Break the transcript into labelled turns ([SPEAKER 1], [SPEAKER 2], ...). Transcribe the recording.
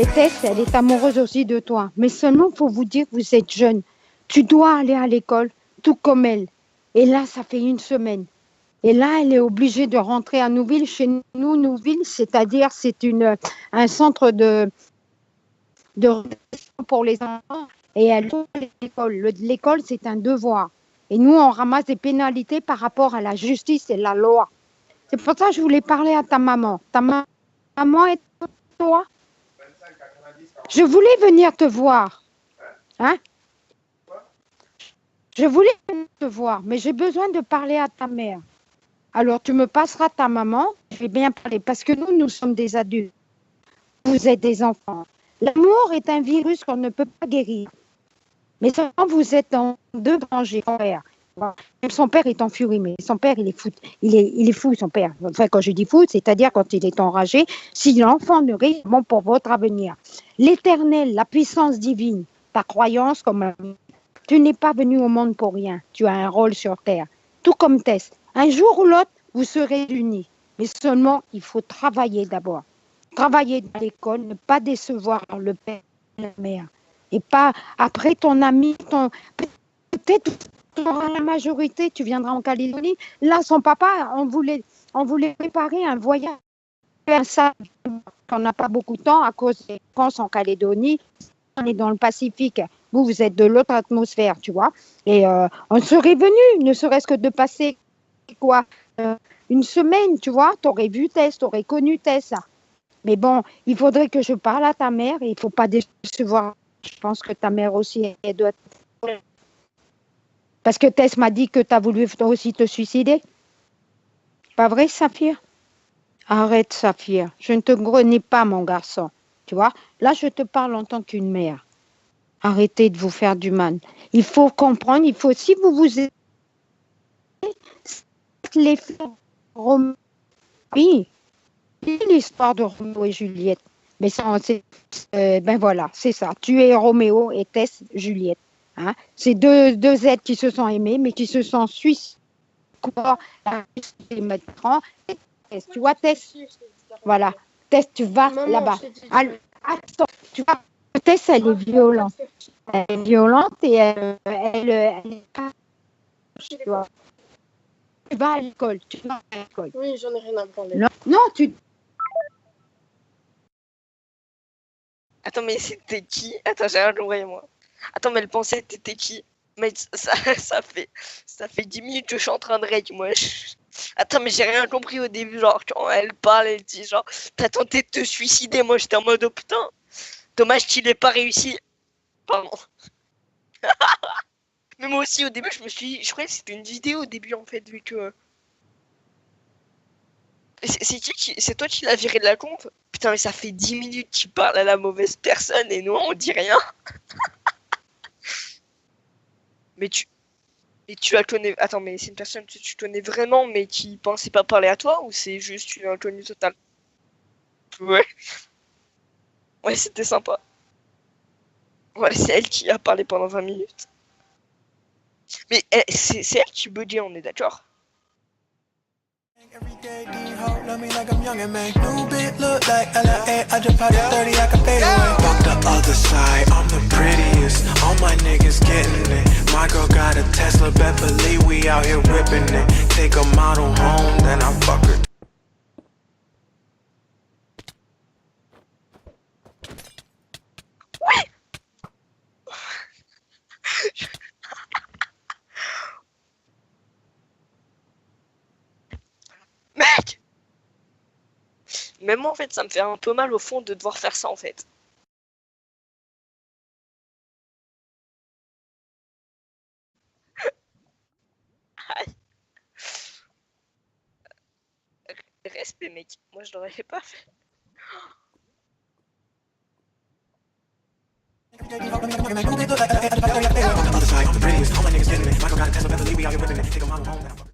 [SPEAKER 1] Et Tess, elle est amoureuse aussi de toi. Mais seulement, il faut vous dire que vous êtes jeune. Tu dois aller à l'école, tout comme elle. Et là, ça fait une semaine. Et là, elle est obligée de rentrer à Nouville. Chez nous, Nouville, c'est-à-dire, un centre de récréation pour les enfants. Et elle doit aller à l'école. L'école, c'est un devoir. Et nous, on ramasse des pénalités par rapport à la justice et la loi. C'est pour ça que je voulais parler à ta maman. Ta maman est toi. Je voulais venir te voir. Hein? Je voulais venir te voir, mais j'ai besoin de parler à ta mère. Alors, tu me passeras ta maman, je vais bien parler, parce que nous sommes des adultes. Vous êtes des enfants. L'amour est un virus qu'on ne peut pas guérir. Mais seulement vous êtes dans deux dangers. Même son père est en furie, mais son père, il est fou. Il est fou, son père. Enfin, quand je dis fou, c'est-à-dire quand il est enragé, si l'enfant ne rit, bon pour votre avenir. L'éternel, la puissance divine, ta croyance comme un... Tu n'es pas venu au monde pour rien. Tu as un rôle sur terre. Tout comme Tess. Un jour ou l'autre, vous serez unis. Mais seulement, il faut travailler d'abord. Travailler dans l'école, ne pas décevoir le père et la mère. Et pas après ton ami, peut-être tu auras la majorité, tu viendras en Calédonie. Là, son papa, on voulait préparer un voyage. Ça, on n'a pas beaucoup de temps à cause des vacances en Calédonie. On est dans le Pacifique. Vous êtes de l'autre atmosphère, tu vois. Et on serait venu, ne serait-ce que de passer quoi, une semaine, tu vois. Tu aurais vu Tess, tu aurais connu Tess. Mais bon, il faudrait que je parle à ta mère et il ne faut pas décevoir. Je pense que ta mère aussi, elle doit... Parce que Tess m'a dit que tu as voulu aussi te suicider. Pas vrai, Saphir? Arrête, Saphir. Je ne te connais pas, mon garçon. Tu vois, là, je te parle en tant qu'une mère. Arrêtez de vous faire du mal. Il faut comprendre, si vous vous aimez, les Roméo, oui, l'histoire de Roméo et Juliette. Mais ben voilà, c'est ça. Tu es Roméo et Tess, Juliette. Hein? C'est deux êtres qui se sont aimés, mais qui se sont suicidés. Tu vois, Tess, voilà. Tess, tu vas là-bas. Attends, tu vois, Tess, elle est violente. Elle est violente et elle est pas... Tu vas à l'école.
[SPEAKER 2] Oui, j'en ai rien à parler.
[SPEAKER 1] Non, tu...
[SPEAKER 3] Attends, mais c'était qui? Attends, j'ai rien compris, moi. Attends, mais elle pensait que t'étais qui? Mais ça fait 10 minutes que je suis en train de rage, moi. Attends, mais j'ai rien compris au début, genre, quand elle parle, elle dit, genre, t'as tenté de te suicider, moi, j'étais en mode, oh putain, dommage qu'il ait pas réussi. Pardon. Mais moi aussi, au début, je croyais que c'était une vidéo au début, en fait, vu que... C'est toi qui l'as viré de la compte? Putain, mais ça fait 10 minutes qu'il parle à la mauvaise personne et nous, on dit rien. Mais tu la connais... Attends, mais c'est une personne que tu connais vraiment, mais qui pensait pas parler à toi, ou c'est juste une inconnue totale? Ouais. Ouais, c'était sympa. Ouais, c'est elle qui a parlé pendant 20 minutes. Mais c'est elle qui buguait, on est d'accord?
[SPEAKER 4] Every day, D-Ho, love me like I'm young and man. New bit look like LA, I just popped 30, I can fade away. Fuck the other side, I'm the prettiest. All my niggas getting it. My girl got a Tesla, Beverly, we out here whipping it. Take a model home, then I fuck her.
[SPEAKER 3] Mec! Même moi, en fait, ça me fait un peu mal au fond de devoir faire ça, en fait. Aïe. Respect, mec. Moi, je l'aurais pas fait.
[SPEAKER 4] Other side, I'm the prettiest. All my niggas getting it. My girl got a Tesla, Beverly, we out here whipping it. Take a model home, then I fuck her.